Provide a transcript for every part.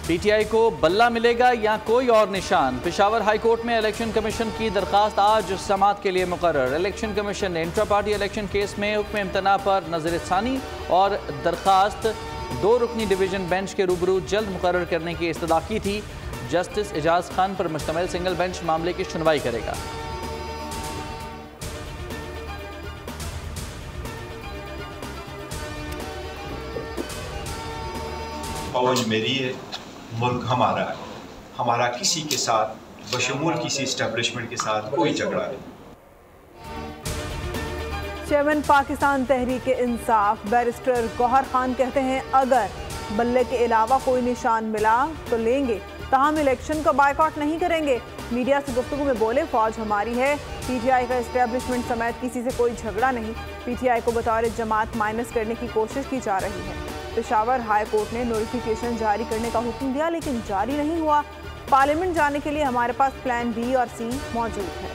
PTI को बल्ला मिलेगा या कोई और निशान। पेशावर हाई कोर्ट में इलेक्शन कमीशन की दरखास्त आज समाअत के लिए मुकर्रर। इलेक्शन कमीशन ने इंट्रा पार्टी इलेक्शन केस में हुक्म इम्तना पर नजरसानी और दरखास्त 2 रुकनी डिवीजन बेंच के रूबरू जल्द मुकर्रर करने की इस्तदा की थी। जस्टिस एजाज खान पर मुश्तमिल सिंगल बेंच मामले की सुनवाई करेगा। फौज मेरी है, मुल्क हमारा है, हमारा किसी के साथ बशमूल किसी इस्टेब्लिशमेंट के साथ कोई झगड़ा नहीं। चेयरमैन पाकिस्तान तहरीक इंसाफ बैरिस्टर गौहर खान कहते हैं अगर बल्ले के अलावा कोई निशान मिला तो लेंगे, ताहम इलेक्शन का बायकॉट नहीं करेंगे। मीडिया से गुफ्तगू में बोले फौज हमारी है, पीटीआई का इस्टेब्लिशमेंट समेत किसी से कोई झगड़ा नहीं। पीटीआई को बतौर जमात माइनस करने की कोशिश की जा रही है। पेशावर हाई कोर्ट ने नोटिफिकेशन जारी करने का हुक्म दिया लेकिन जारी नहीं हुआ। पार्लियामेंट जाने के लिए हमारे पास प्लान बी और सी मौजूद है।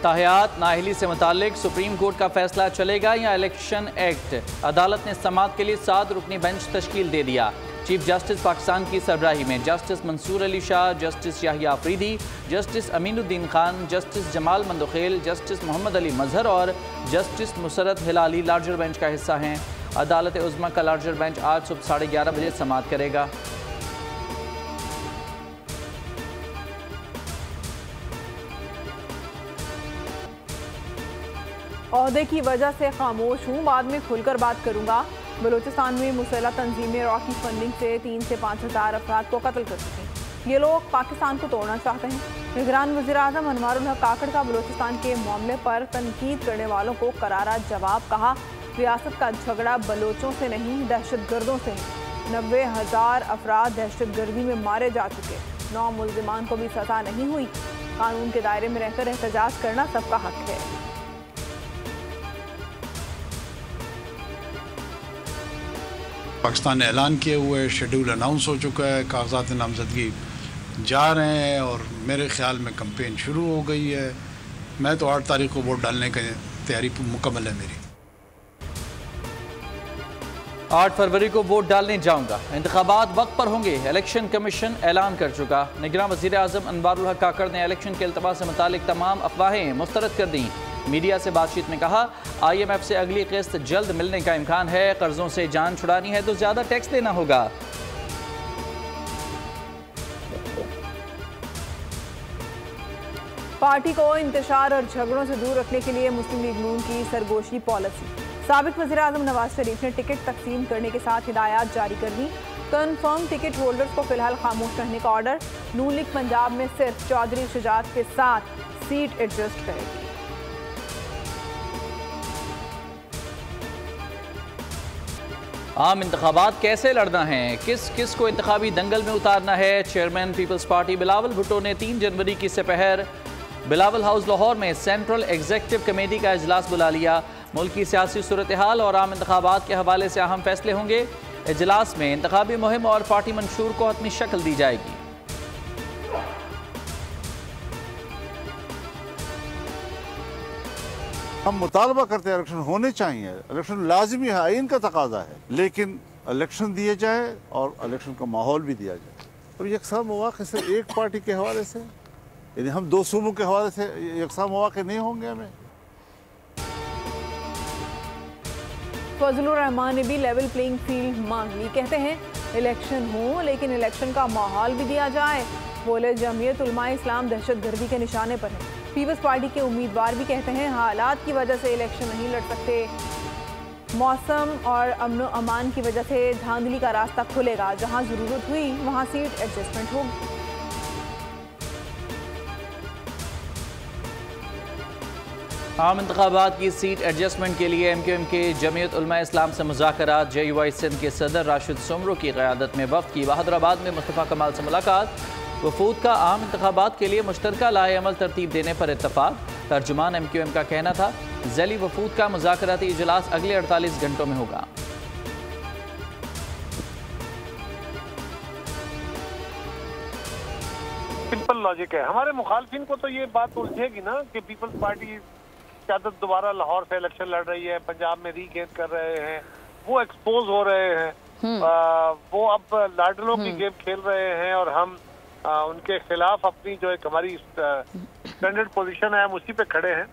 ताहियात नाअहली से मुतालिक सुप्रीम कोर्ट का फैसला चलेगा या इलेक्शन एक्ट। अदालत ने समाअत के लिए 7 रुकनी बेंच तश्कील दे दिया। चीफ जस्टिस पाकिस्तान की सरबराही में justice Mansoor Ali Shah, justice Yahya Afridi, justice Aminuddin Khan, justice Jamal Mandokhel, justice Mohammad Ali Mazhar और justice Musarrat Hilali larger bench का हिस्सा हैं। अदालत उज़्मा का लार्जर बेंच आज सुबह 11:30 बजे समाअत करेगा। ओहदे की वजह से खामोश हूँ, बाद में खुलकर बात करूँगा। बलूचिस्तान में मुसल्लह तंजीमें रॉकी फंडिंग से 3 से 5 हज़ार अफराद को कत्ल कर चुकी। ये लोग पाकिस्तान को तोड़ना चाहते हैं। निगरान वज़ीर-ए-आज़म अनवारुल हक काकड़ का बलूचिस्तान के मामले पर तनकीद करने वालों को करारा जवाब। कहा रियासत का झगड़ा बलोचों से नहीं दहशत गर्दों से है। 90,000 अफराद दहशत गर्दी में मारे जा चुके। 9 मुल्ज़िमान को भी सज़ा नहीं हुई। कानून के दायरे में रहकर एहतजाज करना सबका हक है। पाकिस्तान ने ऐलान किए हुए शेड्यूल अनाउंस हो चुका है, कागजात नामजदगी जा रहे हैं और मेरे ख्याल में कैंपेन शुरू हो गई है। मैं तो 8 तारीख को वोट डालने की तैयारी मुकम्मल है मेरी। 8 फरवरी को वोट डालने जाऊंगा। इंतखाबात वक्त पर होंगे, इलेक्शन कमीशन ऐलान कर चुका। निगरान वज़ीर-ए-आज़म अनवारुल हक काकड़ ने इलेक्शन के इल्तवा से मुतालिक तमाम अफवाहें मुस्तरद कर दी। मीडिया से बातचीत में कहा IMF से अगली किस्त जल्द मिलने का इम्कान है। कर्जों से जान छुड़ानी है तो ज्यादा टैक्स देना होगा। पार्टी को इंतशार और झगड़ों से दूर रखने के लिए मुस्लिम लीग नून की सरगोशी पॉलिसी। साबिक वज़ीर-ए-आज़म नवाज शरीफ ने टिकट तकसीम करने के साथ हिदायत जारी कर दी। कन्फर्म टिकट होल्डर्स को फिलहाल खामोश रहने का ऑर्डर। नून लीग पंजाब में सिर्फ चौधरी शुजात के साथ सीट एडजस्ट करेगी। आम इंतखाबात कैसे लड़ना है, किस किस को इंतखाबी दंगल में उतारना है। Chairman Peoples Party Bilawal Bhutto ने 3 जनवरी की सपहर बिलावल हाउस लाहौर में सेंट्रल एग्जीक्यूटिव कमेटी का इजलास बुला लिया। मुल्क की सियासी सूरत हाल और आम इंतखाबात के हवाले से अहम फैसले होंगे। इजलास में इंतखाबी मुहिम और पार्टी मंशूर को हतमी शक्ल दी जाएगी। हम मुतालबा करते हैं इलेक्शन होने चाहिए, इलेक्शन लाजमी है, आइन का तकाजा है, लेकिन इलेक्शन दिए जाए और इलेक्शन का माहौल भी दिया जाए। और यकसा मौक़े से एक पार्टी के हवाले से, यानी हम 2 सूबों के हवाले से यकसा मौक़े नहीं होंगे। हमें फजलुर रहमान ने भी लेवल प्लेइंग फील्ड मांग ली। कहते हैं इलेक्शन हो लेकिन इलेक्शन का माहौल भी दिया जाए। बोले जमीयत उलमा इस्लाम दहशत गर्दी के निशाने पर है। पीपल्स पार्टी के उम्मीदवार भी कहते हैं हालात की वजह से इलेक्शन नहीं लड़ सकते। मौसम और अमन व अमान की वजह से धांधली का रास्ता खुलेगा। जहां जरूरत हुई वहां सीट एडजस्टमेंट होगी। आम इंतखाबात की सीट एडजस्टमेंट के लिए MQM के जमीयत उलमा इस्लाम से मुज़ाकरात। JUI सिंध के सदर राशिद सुमरो की क़यादत में वफ़द की बहादुराबाद में मुस्तफ़ा कमाल से मुलाकात। वफूद का आम इंतखाबात के लिए मुश्तरका लाए अमल तरतीब देने पर इत्तफाक। तर्जुमान MQM का कहना था ज़ैली वफूद का मुज़ाकराती इजलास अगले 48 घंटों में होगा। सिंपल लॉजिक है। हमारे मुखालफिन को तो ये बात उलझेगी ना कि पीपल्स पार्टी क़यादत दोबारा लाहौर से इलेक्शन लड़ रही है, पंजाब में रीगेन कर रहे हैं, वो एक्सपोज हो रहे हैं, वो अब लाडलों की गेम खेल रहे हैं और हम उनके खिलाफ अपनी जो एक हमारी स्टैंडर्ड पोजीशन है हम उसी पे खड़े हैं।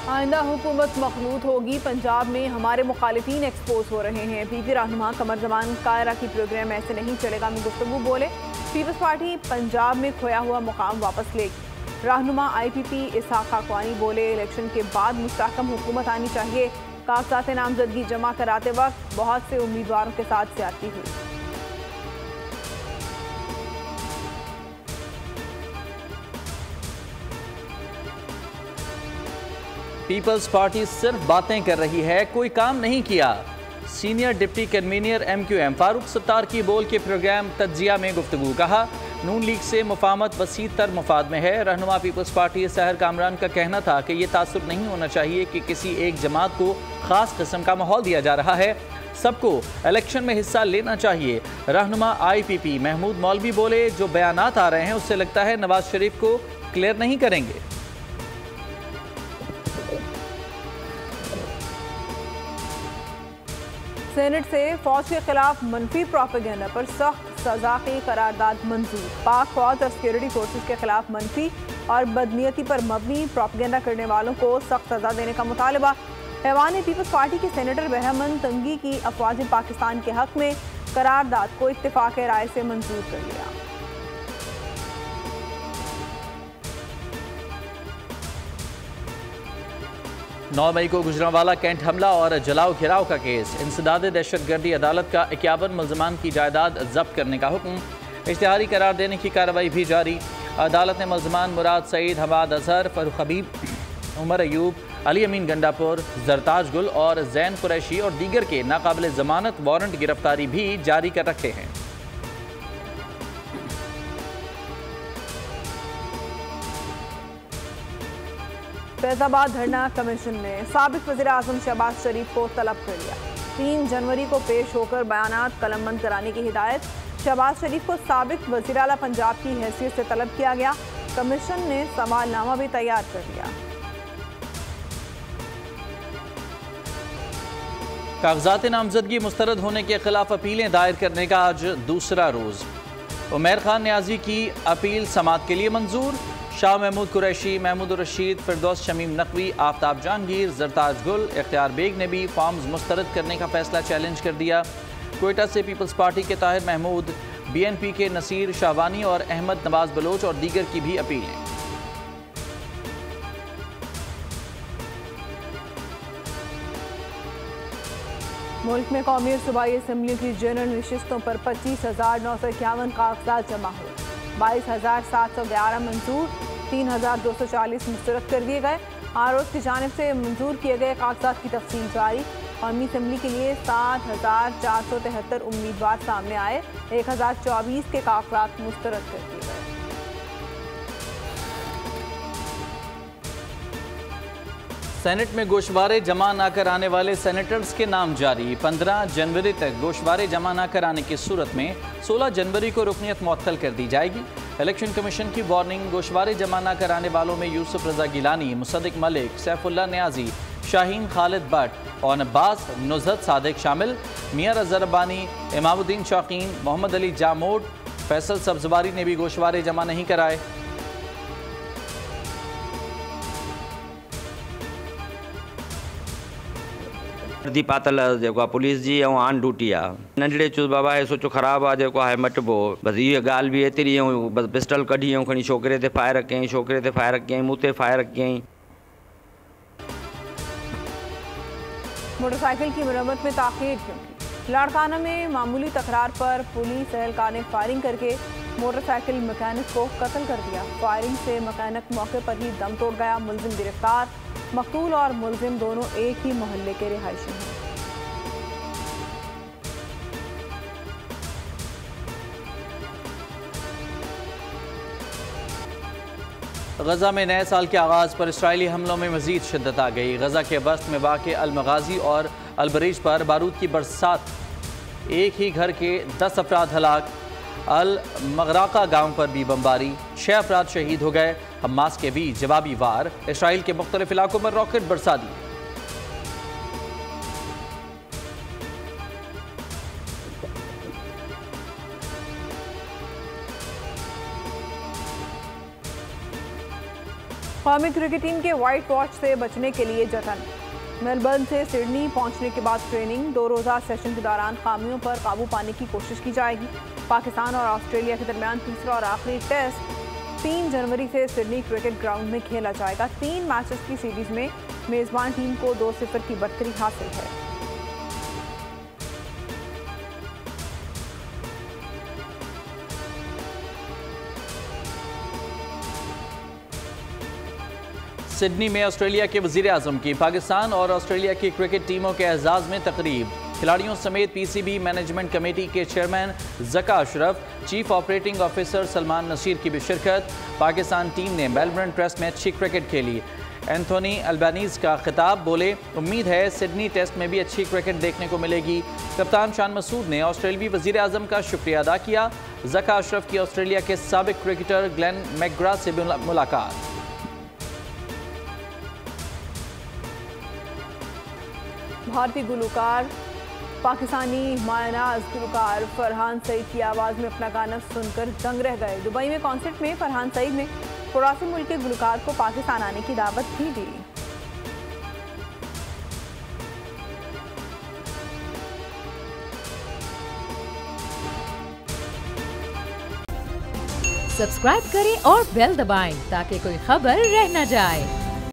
आइंदा हुकूमत मखलूत होगी, पंजाब में हमारे मुखालिफिन एक्सपोज हो रहे हैं। पीपी रहनुमा कमर जमान कायरा की प्रोग्राम ऐसे नहीं चलेगा में गुफ्तगू बोले। पीपल्स पार्टी पंजाब में खोया हुआ मुकाम वापस लेगी। रहनुमा IPP इसहाक खाकवानी बोले, इलेक्शन के बाद मुस्तहकम हुकूमत आनी चाहिए। कागजात नामजदगी जमा कराते वक्त बहुत से उम्मीदवारों के साथ ज्यादती हुई। पीपल्स पार्टी सिर्फ बातें कर रही है, कोई काम नहीं किया। Senior deputy convener MQM Farooq Sattar की बोल के प्रोग्राम तज्जिया में गुफ्तगू। कहा, नून लीग से मुफाहमत वसी तर मफाद में है। रहनुमा पीपल्स पार्टी सहर कामरान का कहना था कि यह तासुब नहीं होना चाहिए कि किसी एक जमात को ख़ास किस्म का माहौल दिया जा रहा है, सबको इलेक्शन में हिस्सा लेना चाहिए। रहनुमा IPP महमूद मौलवी बोले, जो बयानात आ रहे हैं उससे लगता है नवाज शरीफ को क्लियर नहीं करेंगे। सेनेट से फौज के खिलाफ मनफी प्रोपेगेंडा पर सख्त सजा की करारदाद मंजूर। पाक फौज और सिक्योरिटी फोर्सेस के खिलाफ मनफी और बदनीयती पर मबनी प्रोपेगेंडा करने वालों को सख्त सजा देने का मुतालबा। ऐवान पीपल्स पार्टी के सेनेटर बहमन तंगी की अफवाज पाकिस्तान के हक में करारदाद को इत्तेफाक राय से मंजूर कर लिया। 9 मई को गुजरांवाला कैंट हमला और जलाओ घिराव का केस। इंसदाद दहशतगर्दी अदालत का 51 मुल्ज़मान की जायदाद जब्त करने का हुक्म। इश्तिहारी करार देने की कार्रवाई भी जारी। अदालत ने मुल्ज़मान मुराद सईद, हमाद अजहर, फरूख हबीब, उमर अयूब, अली अमीन गंडापुर, जरताज गुल और जैन कुरैशी और दीगर के नाकाबिल ज़मानत वारंट गिरफ्तारी भी जारी कर रखे हैं। फैजाबाद धरना कमीशन ने साबिक वज़ीर आज़म शहबाज शरीफ को तलब कर लिया। 3 जनवरी को पेश होकर बयानात कलमबंद कराने की हिदायत। शहबाज शरीफ को साबिक वज़ीर आला पंजाब की हैसियत से तलब किया गया। कमीशन ने सवालनामा भी तैयार कर लिया। कागजात नामजदगी मुस्तरद होने के खिलाफ अपीलें दायर करने का आज दूसरा रोज़। उमैर खान न्याजी की अपील समाअत के लिए मंजूर। शाह महमूद कुरैशी, महमूद रशीद, फिरदौस शमीम नकवी, आफ्ताब जहांगीर, जरताज गुल, इख्तियार बेग ने भी फॉर्म्स मुस्तरद करने का फैसला चैलेंज कर दिया। कोयटा से पीपल्स पार्टी के ताहिर महमूद, BNP के नसीर शाहवानी और अहमद नवाज बलोच और दीगर की भी अपीलें। मुल्क में कौमी और सूबाई असम्बली की जनरल नशिस्तों पर 25,951 कागजात जमा हुए। 22,711 मंजूर, 3,240 मुस्तरद कर दिए गए। आरओज़ की जानिब से मंजूर किए गए कागजात की तफसील जारी। कौमी असम्बली के लिए 7,473 उम्मीदवार सामने आए। 1,024 के कागजात मुस्तरद कर दिए गए। सेनेट में गोशवारे जमा न कराने वाले सेनेटर्स के नाम जारी। 15 जनवरी तक गोशवारे जमा न कराने की सूरत में 16 जनवरी को रुकनियत मुअत्तल कर दी जाएगी। इलेक्शन कमीशन की वार्निंग। गोशवारे जमा न कराने वालों में यूसुफ रजा गिलानी, मुसद्दिक मलिक, सैफुल्लाह न्याजी, शाहीन खालिद भट्ट और अब्बास नुज़रत सादिक शामिल। मियां रज़ा रब्बानी, इमामुद्दीन शौकीन, मोहम्मद अली जामोड, फैसल सब्ज़वारी ने भी गोशवारे जमा नहीं कराए। वर्दी पातल जेको आहे पुलिस जी ऐं ऑन ड्यूटी आहे। नंढड़े चुस बाबा आहे सोचो ख़राबु आहे जेको आहे मटिबो। बसि इहा ॻाल्हि बि एतिरी ऐं बसि पिस्टल कढी ऐं खणी छोकिरे ते फायर कयईं, छोकिरे ते फायर कयईं, मूं ते फायर कयईं। मोटरसाइकिल की मरम्मत में ताख़ीर क्यों की? लाड़काना में मामूली तकरार पर पुलिस एहलकार ने फायरिंग करके मोटरसाइकिल मैकेनिक को कत्ल कर दिया। फायरिंग से मैकेनिक मौके पर ही दम तोड़ गया। मुलजिम गिरफ्तार। मकतूल और मुलजिम दोनों एक ही मोहल्ले के रिहायशी हैं। गजा में नए साल के आगाज़ पर इसराइली हमलों में मजीद शिद्दत आ गई। गजा के बस्त में वाक़े अल-मगाज़ी और अल-बरीज पर बारूद की बरसात। एक ही घर के 10 अफराद हलाक। अल-मगराका गांव पर भी बमबारी। 6 अफराद शहीद हो गए। हमास के भी जवाबी वार, इसराइल के मुख्तलिफ इलाकों में रॉकेट बरसा दिए। कौमी क्रिकेट टीम के व्हाइट वॉश से बचने के लिए जतन। मेलबर्न से सिडनी पहुंचने के बाद ट्रेनिंग, 2 रोज़ा सेशन के दौरान खामियों पर काबू पाने की कोशिश की जाएगी। पाकिस्तान और ऑस्ट्रेलिया के दरमियान तीसरा और आखिरी टेस्ट 3 जनवरी से सिडनी क्रिकेट ग्राउंड में खेला जाएगा। 3 मैचेस की सीरीज में मेज़बान टीम को 2-0 की बढ़तरी हासिल है। सिडनी में ऑस्ट्रेलिया के वज़ीर-ए-आज़म की पाकिस्तान और ऑस्ट्रेलिया की क्रिकेट टीमों के एजाज़ में तकरीब। खिलाड़ियों समेत पीसीबी मैनेजमेंट कमेटी के chairman Zaka Ashraf, chief operating officer Salman Naseer की भी शिरकत। पाकिस्तान टीम ने मेलबर्न टेस्ट में अच्छी क्रिकेट खेली। एंथोनी अल्बानीज़ का खिताब, बोले उम्मीद है सिडनी टेस्ट में भी अच्छी क्रिकेट देखने को मिलेगी। कप्तान शान मसूद ने ऑस्ट्रेलियावी वज़ीर-ए-आज़म का शुक्रिया अदा किया। ज़का अशरफ की ऑस्ट्रेलिया के साबिक क्रिकेटर ग्लेन मैकग्रा से मुलाकात। भारतीय गुलकार पाकिस्तानी मायनाज गुलकार फरहान सईद की आवाज़ में अपना गाना सुनकर दंग रह गए। दुबई में कॉन्सर्ट में फरहान सईद ने पड़ोसी मुल्क के गुलकार को पाकिस्तान आने की दावत भी दी। सब्सक्राइब करें और बेल दबाएं ताकि कोई खबर रह न जाए।